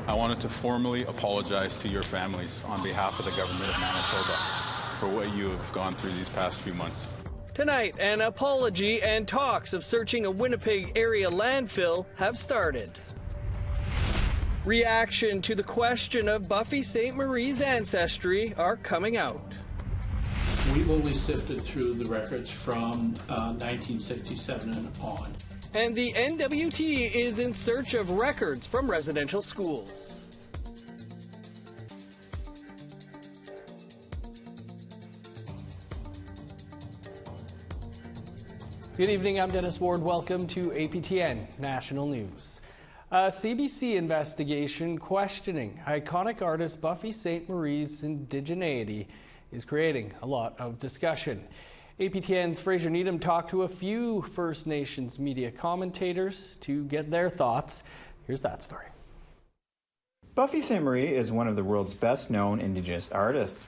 I wanted to formally apologize to your families on behalf of the government of Manitoba for what you have gone through these past few months. Tonight, an apology and talks of searching a Winnipeg-area landfill have started. Reaction to the question of Buffy Sainte-Marie's ancestry are coming out. We've only sifted through the records from 1967 and on. And the NWT is in search of records from residential schools. Good evening, I'm Dennis Ward. Welcome to APTN National News. A CBC investigation questioning iconic artist Buffy Sainte-Marie's indigeneity is creating a lot of discussion. APTN's Fraser Needham talked to a few First Nations media commentators to get their thoughts. Here's that story. Buffy Sainte-Marie is one of the world's best-known Indigenous artists.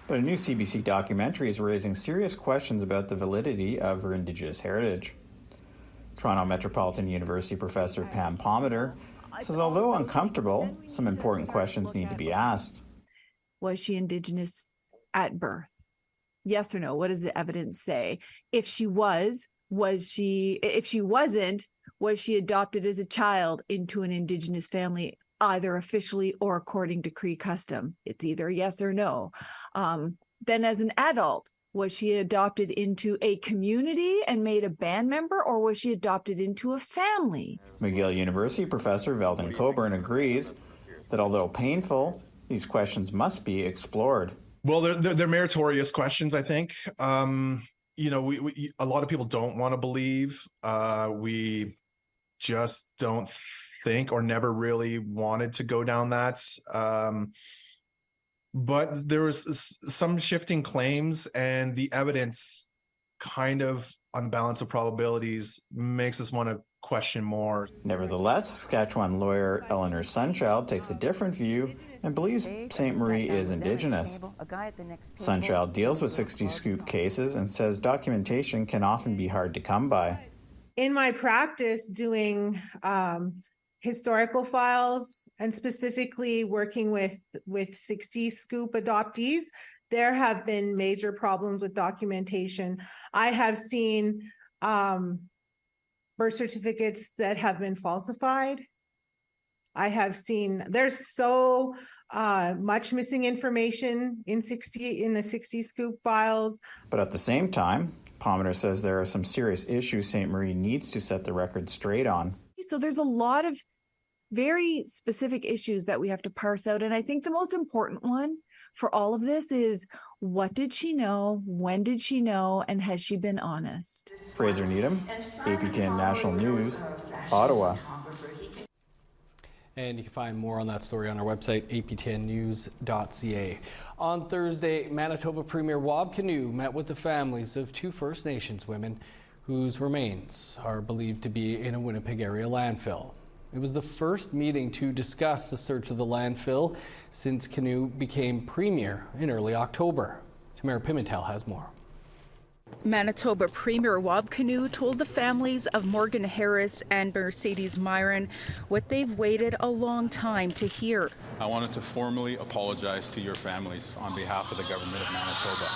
But a new CBC documentary is raising serious questions about the validity of her Indigenous heritage. Toronto Metropolitan University professor Pam Palmater says although uncomfortable, some important questions need to be asked. Was she Indigenous at birth? Yes or no? What does the evidence say? If she was she, if she wasn't, was she adopted as a child into an Indigenous family, either officially or according to Cree custom? It's either yes or no. Then as an adult, was she adopted into a community and made a band member, or was she adopted into a family? McGill University professor Veldon Coburn agrees that although painful, these questions must be explored. Well, they're meritorious questions, I think. You know, we a lot of people don't want to believe. We just don't think or never really wanted to go down that. But there was some shifting claims, and the evidence kind of, on the balance of probabilities, makes us want to question more. Nevertheless, Saskatchewan lawyer Eleanor Sunchild takes a different view and believes Sainte-Marie is Indigenous. Sunchild deals with 60 Scoop cases and says documentation can often be hard to come by. In my practice doing historical files and specifically working with 60 Scoop adoptees, there have been major problems with documentation. I have seen birth certificates that have been falsified. I have seen there's so much missing information in the 60 Scoop files. But at the same time, Palmater says there are some serious issues Sainte-Marie needs to set the record straight on. So there's a lot of very specific issues that we have to parse out. And I think the most important one for all of this is, what did she know? When did she know? And has she been honest? Fraser Needham, APTN National News, Ottawa. And you can find more on that story on our website, aptnnews.ca. On Thursday, Manitoba Premier Waubgeshig met with the families of two First Nations women whose remains are believed to be in a Winnipeg-area landfill. It was the first meeting to discuss the search of the landfill since Canoe became Premier in early October. Tamara Pimentel has more. Manitoba Premier Waubgeshig told the families of Morgan Harris and Mercedes Myron what they've waited a long time to hear. I wanted to formally apologize to your families on behalf of the government of Manitoba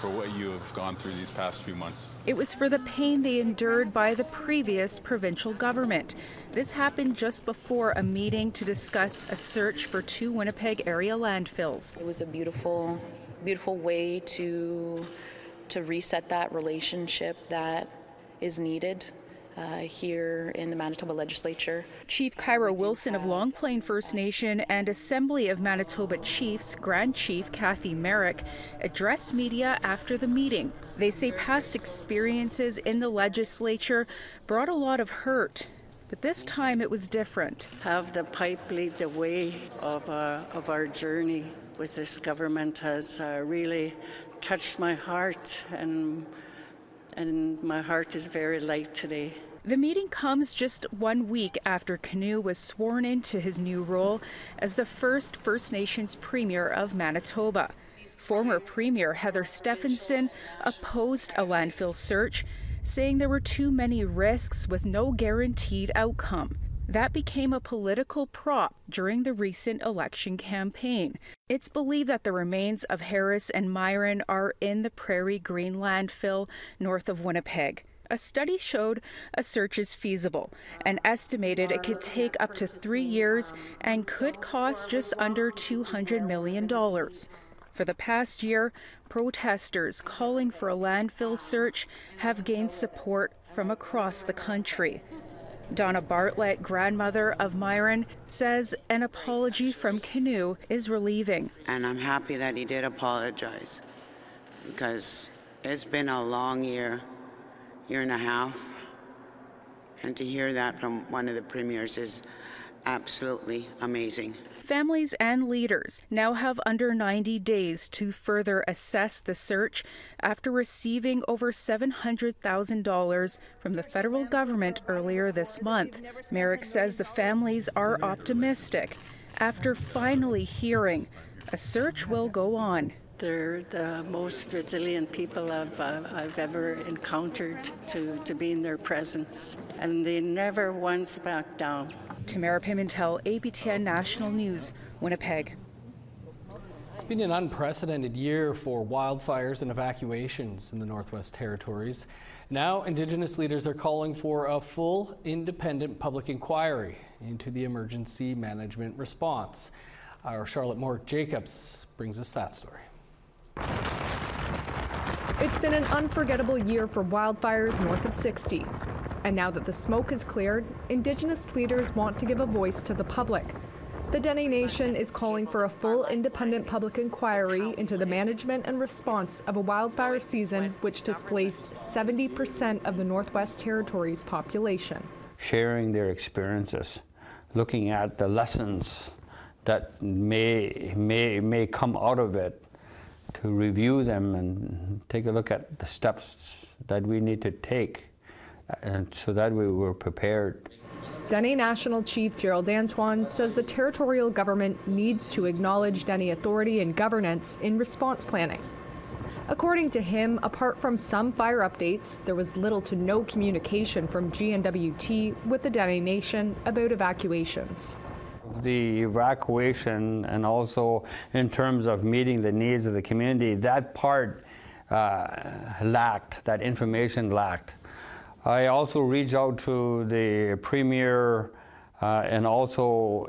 for what you have gone through these past few months. It was for the pain they endured by the previous provincial government. This happened just before a meeting to discuss a search for two Winnipeg area landfills. It was a beautiful, beautiful way to reset that relationship that is needed here in the Manitoba legislature. Chief Kyra Wilson of Long Plain First Nation and Assembly of Manitoba Chiefs Grand Chief Kathy Merrick addressed media after the meeting. They say past experiences in the legislature brought a lot of hurt, but this time it was different. Have the pipe lead the way of our journey with this government has really touched my heart, and my heart is very light today. The meeting comes just 1 week after Canoe was sworn into his new role as the first First Nations Premier of Manitoba. Former Premier Heather Stephenson opposed a landfill search, saying there were too many risks with no guaranteed outcome. that became a political prop during the recent election campaign. It's believed that the remains of Harris and Myron are in the Prairie Green landfill north of Winnipeg. A study showed a search is feasible and estimated it could take up to 3 years and could cost just under $200 million. For the past year, protesters calling for a landfill search have gained support from across the country. Donna Bartlett, grandmother of Myron, says an apology from Canoe is relieving. And I'm happy that he did apologize, because it's been a long year and a half, and to hear that from one of the premiers is absolutely amazing. Families and leaders now have under 90 days to further assess the search after receiving over $700,000 from the federal government earlier this month. Merrick says the families are optimistic after finally hearing a search will go on. They're the most resilient people I've ever encountered to be in their presence, and they never once back down. Tamara Pimentel, APTN National News, Winnipeg. It's been an unprecedented year for wildfires and evacuations in the Northwest Territories. Now, Indigenous leaders are calling for a full, independent public inquiry into the emergency management response. Our Charlotte Moore-Jacobs brings us that story. It's been an unforgettable year for wildfires north of 60. And now that the smoke is cleared, Indigenous leaders want to give a voice to the public. The Dene Nation is calling for a full independent public inquiry into the management and response of a wildfire season which displaced 70% of the Northwest Territories population. Sharing their experiences, looking at the lessons that may come out of it, to review them and take a look at the steps that we need to take, and so that we were prepared. Dene National Chief Gerald Antoine says the territorial government needs to acknowledge Dene authority and governance in response planning. According to him, apart from some fire updates, there was little to no communication from GNWT with the Dene Nation about evacuations. The evacuation, and also in terms of meeting the needs of the community, that part lacked, that information lacked. I also reached out to the Premier and also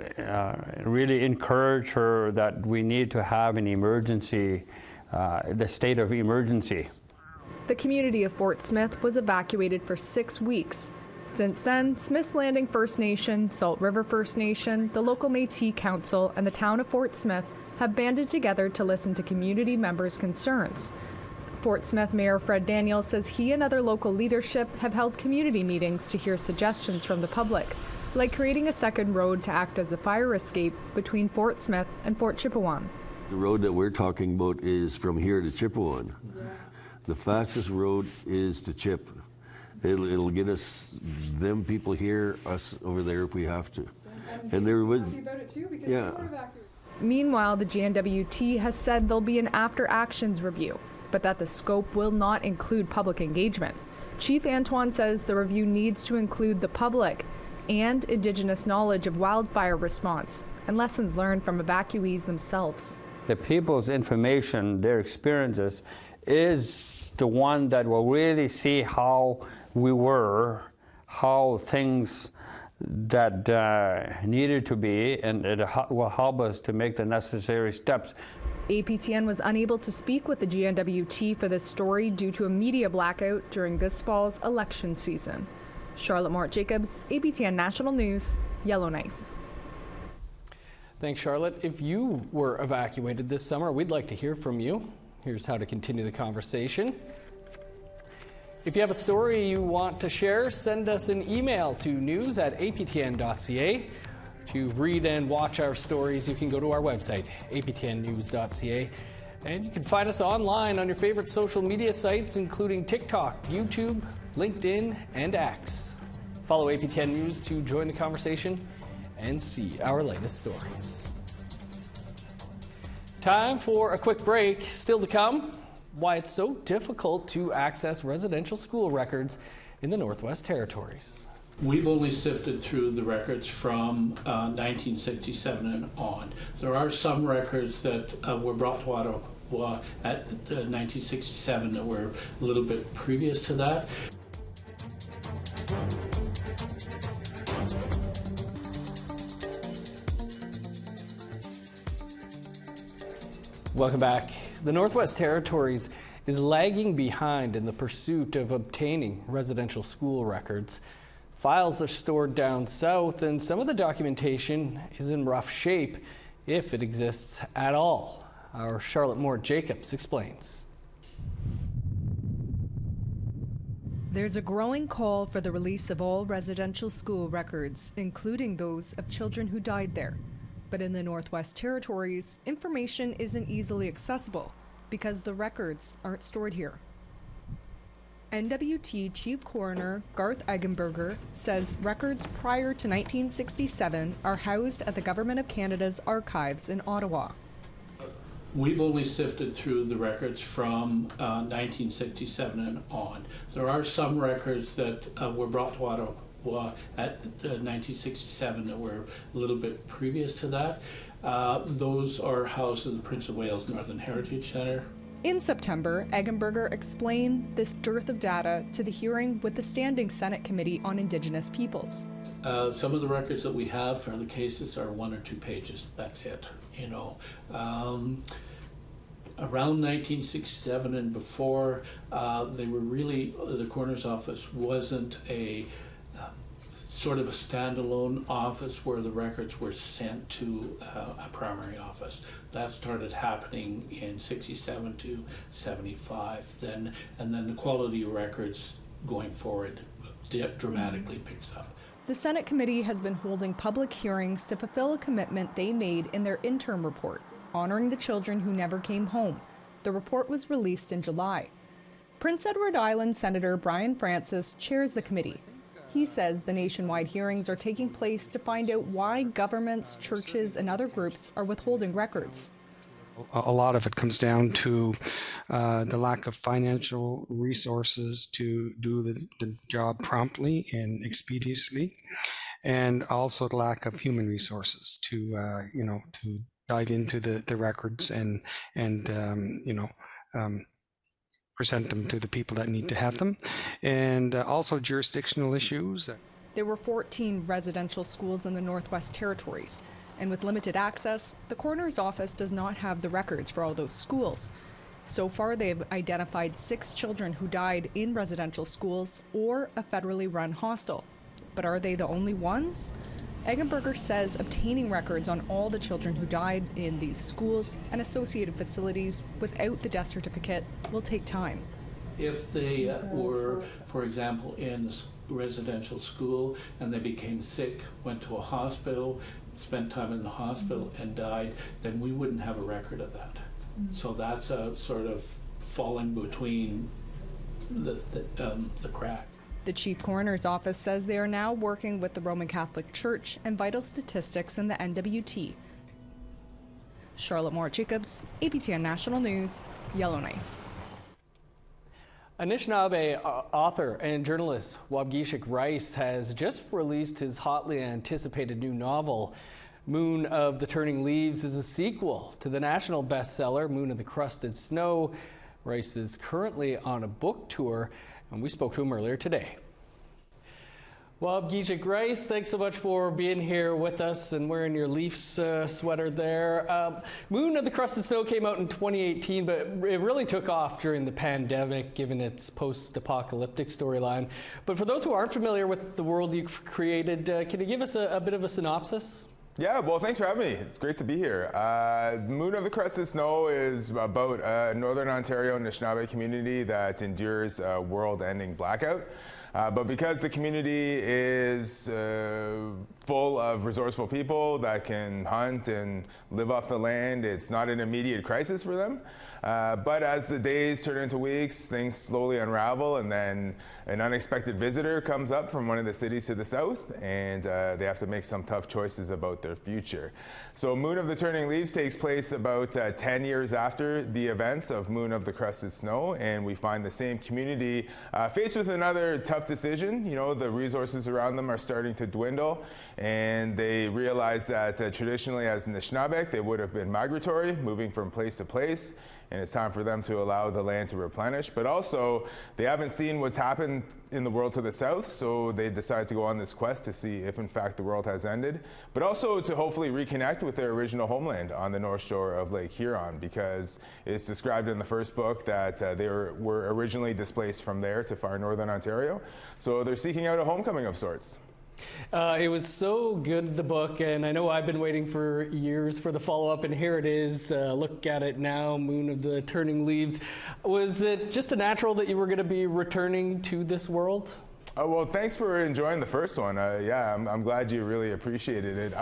really encourage her that we need to have an emergency, the state of emergency. The community of Fort Smith was evacuated for 6 weeks. Since then, Smith's Landing First Nation, Salt River First Nation, the local Métis Council, and the town of Fort Smith have banded together to listen to community members' concerns. Fort Smith Mayor Fred Daniel says he and other local leadership have held community meetings to hear suggestions from the public, like creating a second road to act as a fire escape between Fort Smith and Fort Chipewyan. The road that we're talking about is from here to Chipewyan. The fastest road is to Chip. It'll get us, them people here, us over there if we have to. And there was, yeah. Meanwhile, the GNWT has said there'll be an after-actions review, but that the scope will not include public engagement. Chief Antoine says the review needs to include the public and Indigenous knowledge of wildfire response and lessons learned from evacuees themselves. The people's information, their experiences, is the one that will really see how we were, how things that needed to be, and it will help us to make the necessary steps. APTN was unable to speak with the GNWT for this story due to a media blackout during this fall's election season. Charlotte Moore-Jacobs, APTN National News, Yellowknife. Thanks, Charlotte. If you were evacuated this summer, we'd like to hear from you. Here's how to continue the conversation. If you have a story you want to share, send us an email to news@aptn.ca. To read and watch our stories, you can go to our website, aptnnews.ca. And you can find us online on your favorite social media sites, including TikTok, YouTube, LinkedIn, and X. Follow APTN News to join the conversation and see our latest stories. Time for a quick break. Still to come, why it's so difficult to access residential school records in the Northwest Territories. We've only sifted through the records from 1967 and on. There are some records that were brought to Ottawa at 1967 that were a little bit previous to that. Welcome back. The Northwest Territories is lagging behind in the pursuit of obtaining residential school records. Files are stored down south, and some of the documentation is in rough shape, if it exists at all. Our Charlotte Moore Jacobs explains. There's a growing call for the release of all residential school records, including those of children who died there. But in the Northwest Territories, information isn't easily accessible because the records aren't stored here. NWT Chief Coroner Garth Eggenberger says records prior to 1967 are housed at the Government of Canada's archives in Ottawa. We've only sifted through the records from 1967 and on. There are some records that were brought to Ottawa at 1967 that were a little bit previous to that. Those are housed in the Prince of Wales Northern Heritage Centre. In September, Eggenberger explained this dearth of data to the hearing with the Standing Senate Committee on Indigenous Peoples. Some of the records that we have for the cases are 1 or 2 pages. That's it, you know. Around 1967 and before, they were really, the coroner's office wasn't a sort of a standalone office where the records were sent to a primary office. That started happening in 67 to 75. And then the quality of records going forward dramatically picks up. The Senate Committee has been holding public hearings to fulfill a commitment they made in their interim report, honoring the children who never came home. The report was released in July. Prince Edward Island Senator Brian Francis chairs the committee. He says the nationwide hearings are taking place to find out why governments, churches, and other groups are withholding records. A lot of it comes down to the lack of financial resources to do the job promptly and expeditiously, and also the lack of human resources to to dive into the records and present them to the people that need to have them, and also jurisdictional issues. There were 14 residential schools in the Northwest Territories, and with limited access, the coroner's office does not have the records for all those schools. So far, they've identified 6 children who died in residential schools or a federally run hostel. But are they the only ones? Eggenberger says obtaining records on all the children who died in these schools and associated facilities without the death certificate will take time. If they were, for example, in a residential school and they became sick, went to a hospital, spent time in the hospital and died, then we wouldn't have a record of that. So that's a sort of falling between the crack. The Chief Coroner's Office says they are now working with the Roman Catholic Church and Vital Statistics and the NWT. Charlotte Moore Jacobs, APTN National News, Yellowknife. Anishinaabe author and journalist Waubgeshig Rice has just released his hotly anticipated new novel. Moon of the Turning Leaves is a sequel to the national bestseller Moon of the Crusted Snow. Rice is currently on a book tour, and we spoke to him earlier today. Waubgeshig Rice, thanks so much for being here with us and wearing your Leafs sweater there. Moon of the Crusted Snow came out in 2018, but it really took off during the pandemic, given its post-apocalyptic storyline. But for those who aren't familiar with the world you've created, can you give us a bit of a synopsis? Yeah, well, thanks for having me. It's great to be here. Moon of the Crested Snow is about a Northern Ontario Anishinaabe community that endures a world-ending blackout. But because the community is full of resourceful people that can hunt and live off the land, it's not an immediate crisis for them. But as the days turn into weeks, things slowly unravel, and then an unexpected visitor comes up from one of the cities to the south, and they have to make some tough choices about their future. So Moon of the Turning Leaves takes place about 10 years after the events of Moon of the Crusted Snow, and we find the same community faced with another tough tough decision. You know, the resources around them are starting to dwindle, and they realize that traditionally as Anishinaabe, they would have been migratory, moving from place to place, and it's time for them to allow the land to replenish. But also, they haven't seen what's happened in the world to the south, so they decide to go on this quest to see if in fact the world has ended, but also to hopefully reconnect with their original homeland on the north shore of Lake Huron, because it's described in the first book that they were originally displaced from there to far northern Ontario. So they're seeking out a homecoming of sorts. It was so good, the book, and I know I've been waiting for years for the follow-up, and here it is. Look at it now, Moon of the Turning Leaves. Was it just a natural that you were going to be returning to this world? Well, thanks for enjoying the first one. Yeah, I'm glad you really appreciated it.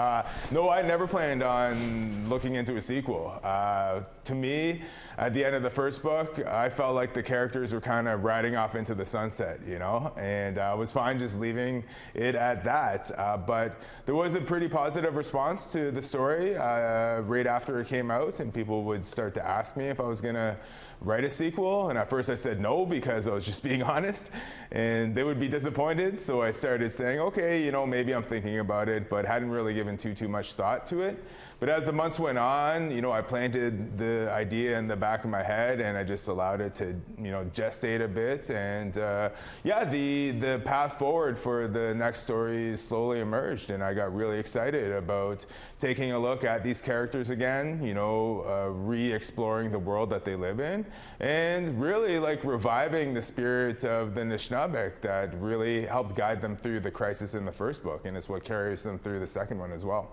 No, I never planned on looking into a sequel. To me, at the end of the first book, I felt like the characters were kind of riding off into the sunset, you know, and I was fine just leaving it at that. But there was a pretty positive response to the story right after it came out, and people would start to ask me if I was going to write a sequel, and at first I said no because I was just being honest, and they would be disappointed. So I started saying, okay, you know, maybe I'm thinking about it, but hadn't really given too much thought to it. But as the months went on, you know, I planted the idea in the back of my head, and I just allowed it to, you know, gestate a bit. And yeah, the path forward for the next story slowly emerged, and I got really excited about taking a look at these characters again, you know, re-exploring the world that they live in, and really like reviving the spirit of the Anishinaabe that really helped guide them through the crisis in the first book, and it's what carries them through the second one as well.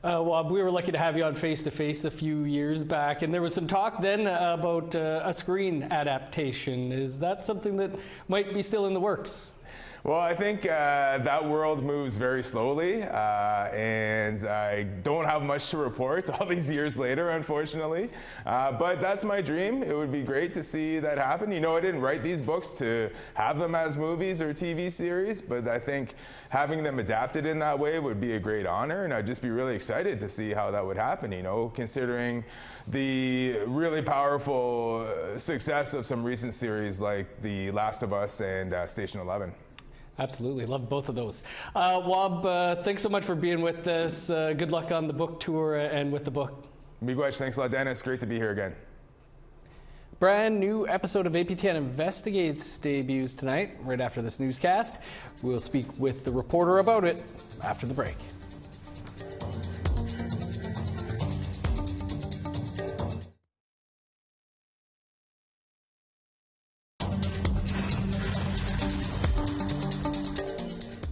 Well, we were lucky to have you on Face to Face a few years back, and there was some talk then about a screen adaptation. Is that something that might be still in the works? Well, I think that world moves very slowly, and I don't have much to report all these years later, unfortunately. But that's my dream. It would be great to see that happen. You know, I didn't write these books to have them as movies or TV series, but I think having them adapted in that way would be a great honor, and I'd just be really excited to see how that would happen, you know, considering the really powerful success of some recent series like The Last of Us and Station 11. Absolutely. Love both of those. Wab, thanks so much for being with us. Good luck on the book tour and with the book. Miigwech. Thanks a lot, Dennis. Great to be here again. Brand new episode of APTN Investigates debuts tonight, right after this newscast. We'll speak with the reporter about it after the break.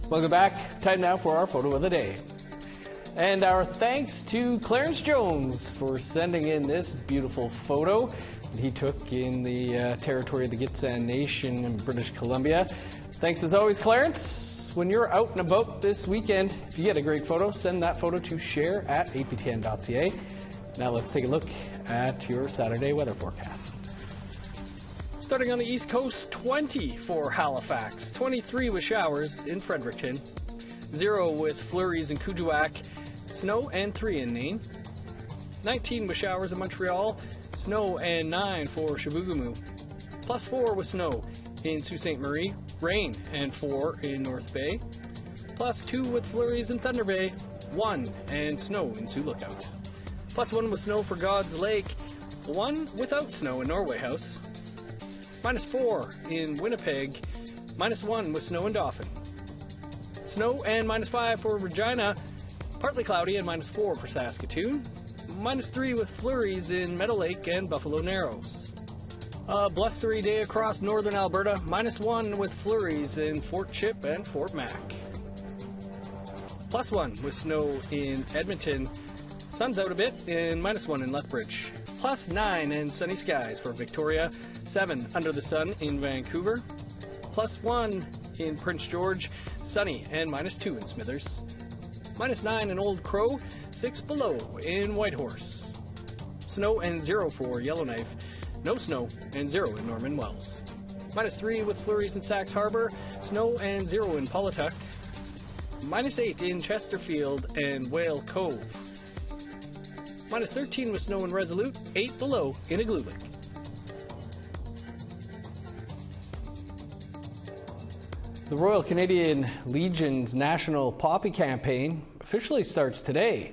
Welcome back. Time now for our photo of the day. And our thanks to Clarence Jones for sending in this beautiful photo that he took in the territory of the Gitxsan Nation in British Columbia. Thanks as always, Clarence. When you're out and about this weekend, if you get a great photo, send that photo to share@aptn.ca. Now let's take a look at your Saturday weather forecast. Starting on the East Coast, 20 for Halifax, 23 with showers in Fredericton, 0 with flurries in Kuujjuaq, snow and 3 in Nain, 19 with showers in Montreal, snow and 9 for Chibougamau, plus 4 with snow in Sault Ste. Marie, rain and 4 in North Bay, plus 2 with flurries in Thunder Bay, 1 and snow in Sioux Lookout, plus 1 with snow for God's Lake, 1 without snow in Norway House, minus 4 in Winnipeg, minus 1 with snow in Dauphin. Snow and minus 5 for Regina, partly cloudy and minus 4 for Saskatoon, minus 3 with flurries in Meadow Lake and Buffalo Narrows. A blustery day across northern Alberta, minus 1 with flurries in Fort Chip and Fort Mac. Plus 1 with snow in Edmonton, sun's out a bit, and minus 1 in Lethbridge. Plus 9 and sunny skies for Victoria, 7 under the sun in Vancouver, plus 1 in Prince George, sunny and minus 2 in Smithers, minus 9 in Old Crow, 6 below in Whitehorse, snow and 0 for Yellowknife, no snow and 0 in Norman Wells, minus 3 with flurries in Sax Harbor, snow and 0 in Paulatuck, minus 8 in Chesterfield and Whale Cove, minus 13 with snow in Resolute, 8 below in Igloolik. The Royal Canadian Legion's National Poppy Campaign officially starts today.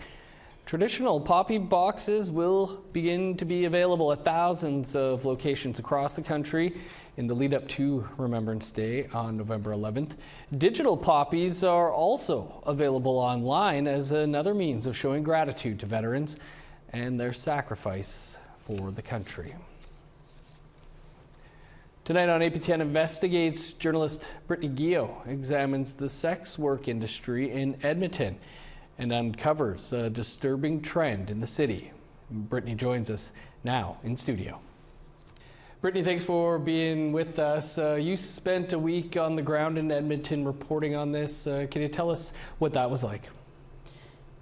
Traditional poppy boxes will begin to be available at thousands of locations across the country in the lead up to Remembrance Day on November 11th. Digital poppies are also available online as another means of showing gratitude to veterans and their sacrifice for the country. Tonight on APTN Investigates, journalist Brittany Gio examines the sex work industry in Edmonton and uncovers a disturbing trend in the city. Brittany joins us now in studio. Brittany, thanks for being with us. You spent a week on the ground in Edmonton reporting on this. Can you tell us what that was like?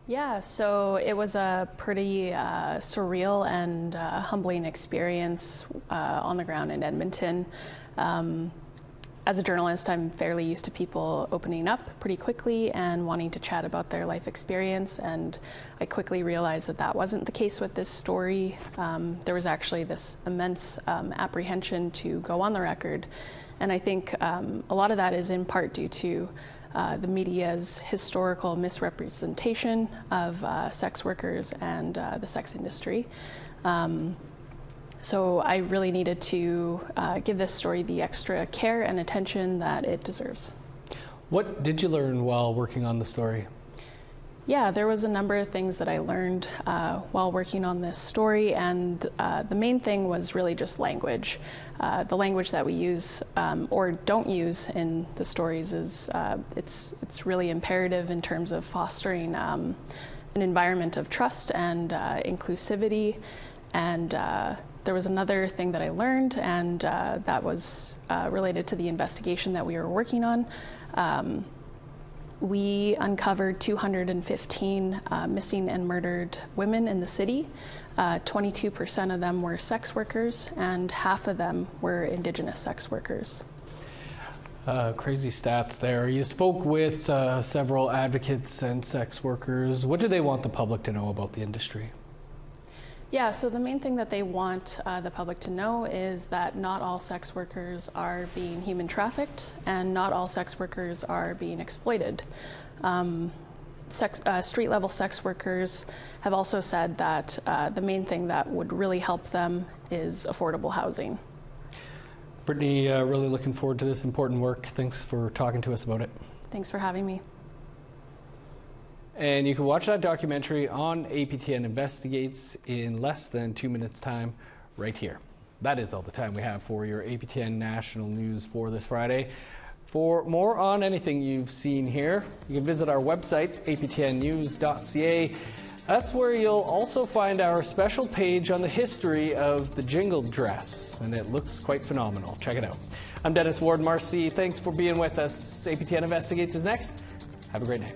Yeah, so it was a pretty surreal and humbling experience on the ground in Edmonton. As a journalist, I'm fairly used to people opening up pretty quickly and wanting to chat about their life experience, and I quickly realized that that wasn't the case with this story. There was actually this immense apprehension to go on the record, and I think a lot of that is in part due to the media's historical misrepresentation of sex workers and the sex industry. So I really needed to give this story the extra care and attention that it deserves. What did you learn while working on the story? Yeah, there was a number of things that I learned while working on this story, and the main thing was really just language. The language that we use or don't use in the stories is it's really imperative in terms of fostering an environment of trust and inclusivity. And there was another thing that I learned, and that was related to the investigation that we were working on. We uncovered 215 missing and murdered women in the city. 22% of them were sex workers, and half of them were Indigenous sex workers. Crazy stats there. You spoke with several advocates and sex workers. What do they want the public to know about the industry? Yeah, so the main thing that they want the public to know is that not all sex workers are being human trafficked, and not all sex workers are being exploited. Street-level sex workers have also said that the main thing that would really help them is affordable housing. Brittany, really looking forward to this important work. Thanks for talking to us about it. Thanks for having me. And you can watch that documentary on APTN Investigates in less than 2 minutes' time right here. That is all the time we have for your APTN National News for this Friday. For more on anything you've seen here, you can visit our website, aptnnews.ca. That's where you'll also find our special page on the history of the jingle dress, and it looks quite phenomenal. Check it out. I'm Dennis Ward-Marcy. Thanks for being with us. APTN Investigates is next. Have a great night.